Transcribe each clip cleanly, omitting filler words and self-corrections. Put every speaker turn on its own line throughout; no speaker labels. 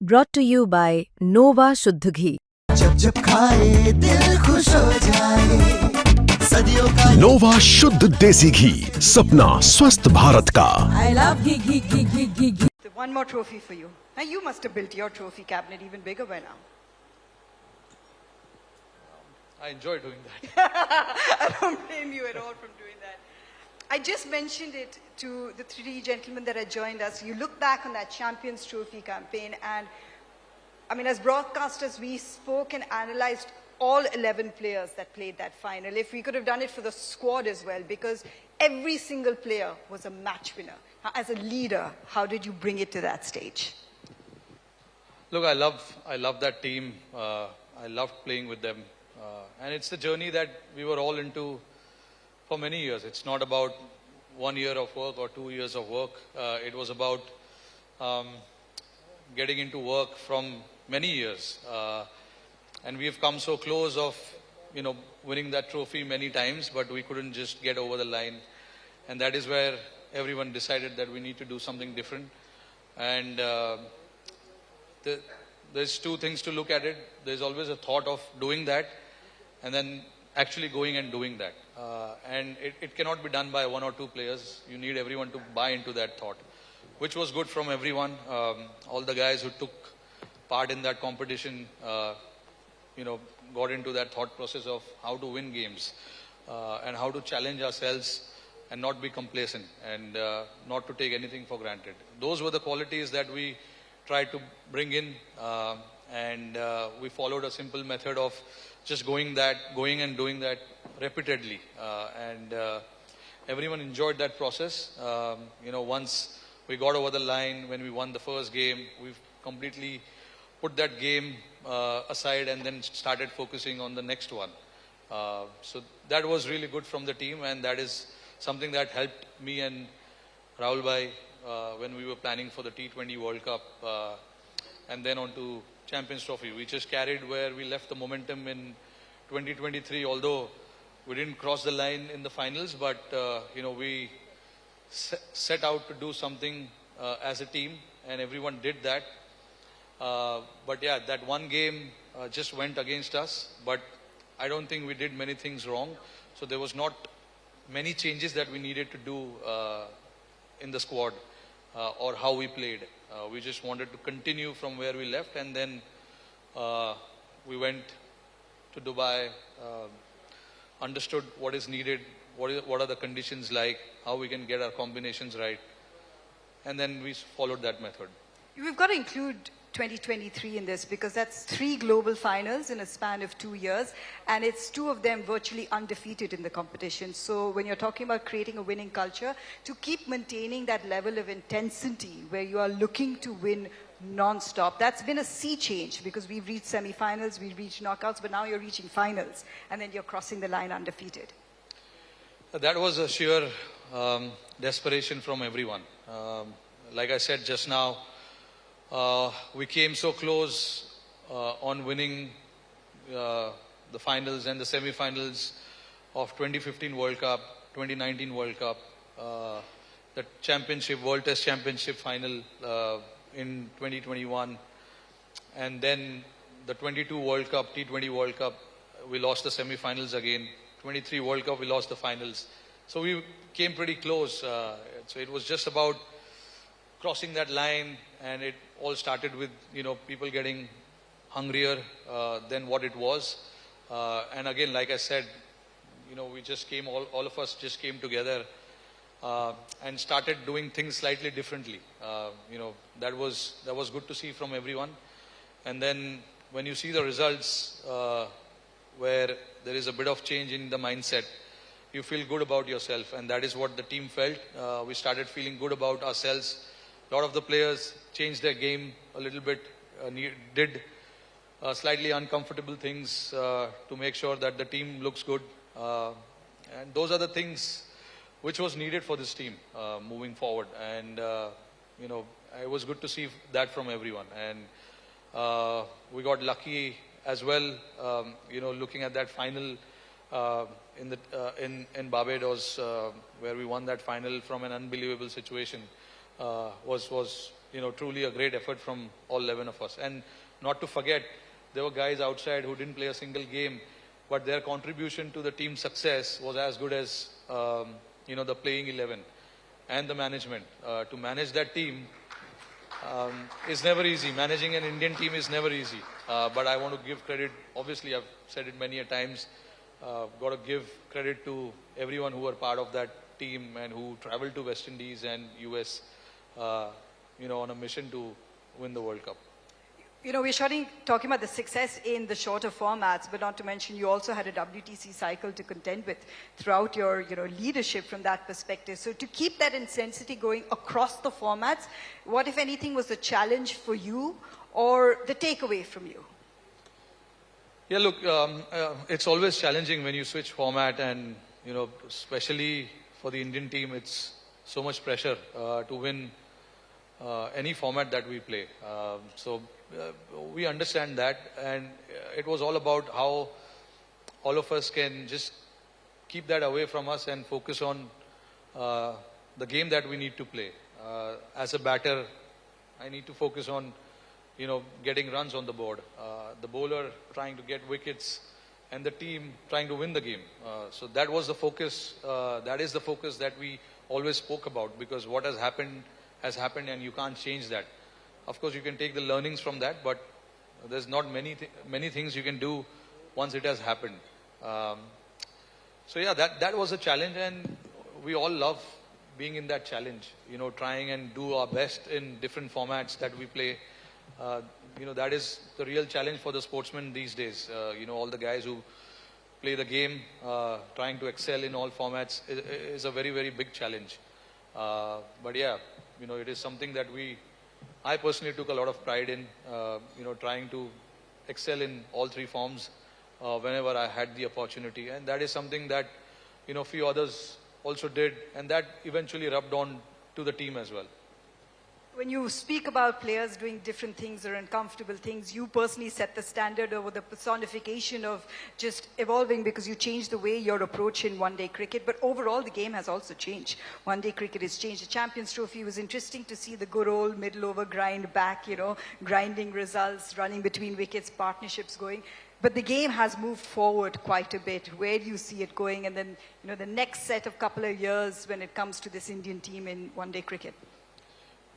Brought to you by Nova Shuddh Ghee.
जब जब खाए दिल खुश हो जाए सदियों का
नोवा शुद्ध देसी घी सपना स्वस्थ भारत का।
I love ghee.
One more trophy for you. Now you must have built your trophy cabinet even bigger by now.
I enjoy doing that.
I don't blame you at all from doing that. I just mentioned it to the three gentlemen that had joined us. You look back on that Champions Trophy campaign and, I mean, as broadcasters, we spoke and analyzed all 11 players that played that final. If we could have done it for the squad as well, because every single player was a match winner. Now, as a leader, how did you bring it to that stage?
Look, I love that team. I loved playing with them. And it's the journey that we were all into for many years. It's not about 1 year of work or 2 years of work. It was about getting into work from many years. And we've come so close of, winning that trophy many times, but we couldn't just get over the line. And that is where everyone decided that we need to do something different. And there's two things to look at it. There's always a thought of doing that, and then actually going and doing that. And it cannot be done by 1 or 2 players. You need everyone to buy into that thought, which was good from everyone. All the guys who took part in that competition, got into that thought process of how to win games and how to challenge ourselves and not be complacent and not to take anything for granted. Those were the qualities that we tried to bring in, and we followed a simple method of just going and doing that repeatedly, and everyone enjoyed that process. Once we got over the line, when we won the first game, we've completely put that game aside and then started focusing on the next one. So that was really good from the team, and that is something that helped me and Rahul Bhai when we were planning for the T20 World Cup and then on to Champions Trophy. We just carried where we left the momentum in 2023, although we didn't cross the line in the finals, but we set out to do something as a team, and everyone did that. But yeah, that one game just went against us, but I don't think we did many things wrong. So there was not many changes that we needed to do in the squad or how we played. We just wanted to continue from where we left, and then we went to Dubai, understood what is needed, what are the conditions like, how we can get our combinations right, and then we followed that method.
We've got to include 2023 in this because that's 3 global finals in a span of 2 years, and it's 2 of them virtually undefeated in the competition. So when you're talking about creating a winning culture, to keep maintaining that level of intensity where you are looking to win non-stop, that's been a sea change because we've reached semi-finals, we've reached knockouts, but now you're reaching finals, and then you're crossing the line undefeated.
That was a sheer desperation from everyone. Like I said just now, we came so close on winning the finals and the semi-finals of 2015 World Cup, 2019 World Cup, the championship, World Test Championship final in 2021, and then the 22 World Cup, T20 World Cup, we lost the semi-finals again. 23 World Cup, we lost the finals. So we came pretty close. So it was just about crossing that line, and it all started with people getting hungrier than what it was, and again, like I said, we just came, all of us just came together and started doing things slightly differently. That was good to see from everyone. And then when you see the results where there is a bit of change in the mindset, you feel good about yourself, and that is what the team felt. We started feeling good about ourselves. A lot of the players changed their game a little bit, did slightly uncomfortable things to make sure that the team looks good. And those are the things which was needed for this team moving forward. And, it was good to see that from everyone. And we got lucky as well, looking at that final in Barbados, where we won that final from an unbelievable situation. Was truly a great effort from all 11 of us. And not to forget, there were guys outside who didn't play a single game, but their contribution to the team's success was as good as, the playing 11 and the management. To manage that team is never easy. Managing an Indian team is never easy. But I want to give credit. Obviously, I've said it many a times. Got to give credit to everyone who were part of that team and who traveled to West Indies and US, on a mission to win the World Cup.
We're talking about the success in the shorter formats, but not to mention you also had a WTC cycle to contend with throughout your, leadership from that perspective. So to keep that intensity going across the formats, what, if anything, was the challenge for you or the takeaway from you?
Yeah, look, it's always challenging when you switch format and, especially for the Indian team, it's so much pressure to win any format that we play. So we understand that, and it was all about how all of us can just keep that away from us and focus on the game that we need to play. As a batter, I need to focus on, getting runs on the board. The bowler trying to get wickets, and the team trying to win the game. So that was the focus. That is the focus that we always spoke about, because what has happened, and you can't change that. Of course, you can take the learnings from that, but there's not many things you can do once it has happened. So yeah, that was a challenge, and we all love being in that challenge. Trying and do our best in different formats that we play. That is the real challenge for the sportsmen these days. All the guys who play the game, trying to excel in all formats is a very, very big challenge. But yeah, it is something that I personally took a lot of pride in, trying to excel in all three forms whenever I had the opportunity. And that is something that, a few others also did, and that eventually rubbed on to the team as well.
When you speak about players doing different things or uncomfortable things, you personally set the standard over the personification of just evolving, because you changed the way your approach in one-day cricket. But overall, the game has also changed. One-day cricket has changed. The Champions Trophy was interesting to see the good old middle-over grind back, grinding results, running between wickets, partnerships going. But the game has moved forward quite a bit. Where do you see it going? And then, the next set of couple of years when it comes to this Indian team in one-day cricket?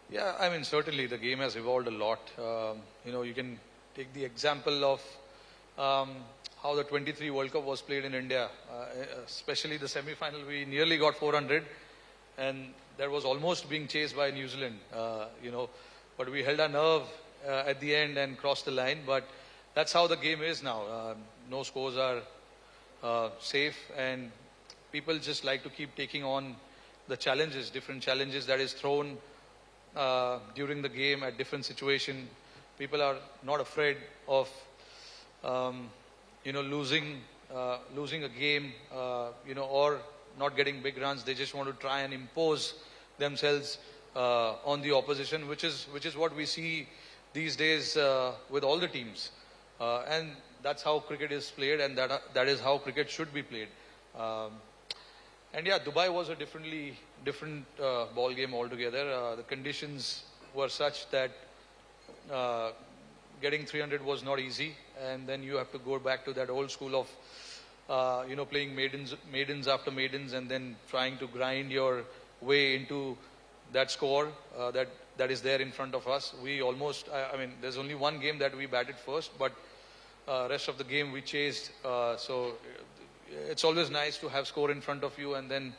Yeah, certainly the game has evolved a lot. You can take the example of how the 23 World Cup was played in India, especially the semi-final. We nearly got 400, and that was almost being chased by New Zealand, but we held our nerve at the end and crossed the line. But that's how the game is now. No scores are safe, and people just like to keep taking on the challenges, different challenges that is thrown during the game at different situation. People are not afraid of, losing a game, or not getting big runs. They just want to try and impose themselves on the opposition, which is what we see these days with all the teams. And that's how cricket is played, and that is how cricket should be played. And yeah, Dubai was a different ball game altogether. The conditions were such that getting 300 was not easy, and then you have to go back to that old school of playing maidens after maidens, and then trying to grind your way into that score that is there in front of us. We almost, there's only one game that we batted first, but rest of the game we chased. So it's always nice to have score in front of you, and then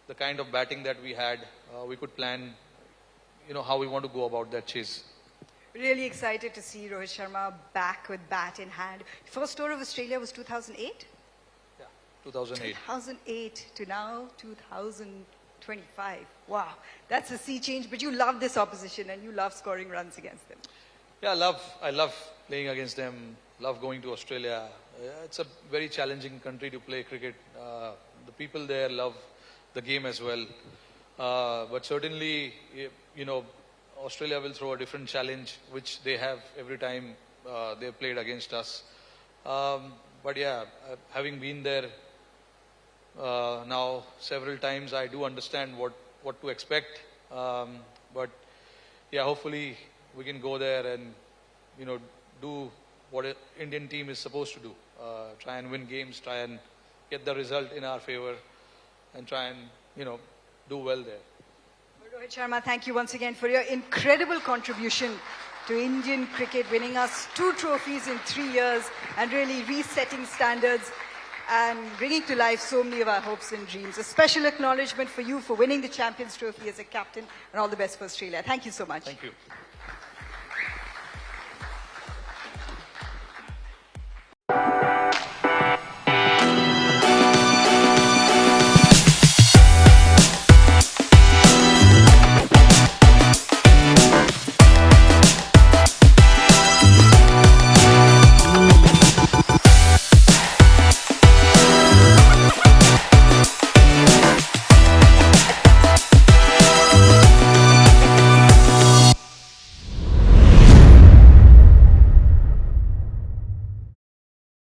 the kind of batting that we had, we could plan, how we want to go about that chase.
Really excited to see Rohit Sharma back with bat in hand. First tour of Australia was 2008?
Yeah, 2008.
2008 to now 2025. Wow, that's a sea change. But you love this opposition and you love scoring runs against them.
Yeah, I love playing against them. Love going to Australia. It's a very challenging country to play cricket. The people there love the game as well. But certainly, Australia will throw a different challenge, which they have every time they played against us. But yeah, having been there now several times, I do understand what to expect. But yeah, hopefully we can go there and, do what an Indian team is supposed to do. Try and win games, try and get the result in our favor, and try and, do well there.
Rohit Sharma, thank you once again for your incredible contribution to Indian cricket, winning us 2 trophies in 3 years and really resetting standards and bringing to life so many of our hopes and dreams. A special acknowledgement for you for winning the Champions Trophy as a captain, and all the best for Australia. Thank you so much.
Thank you.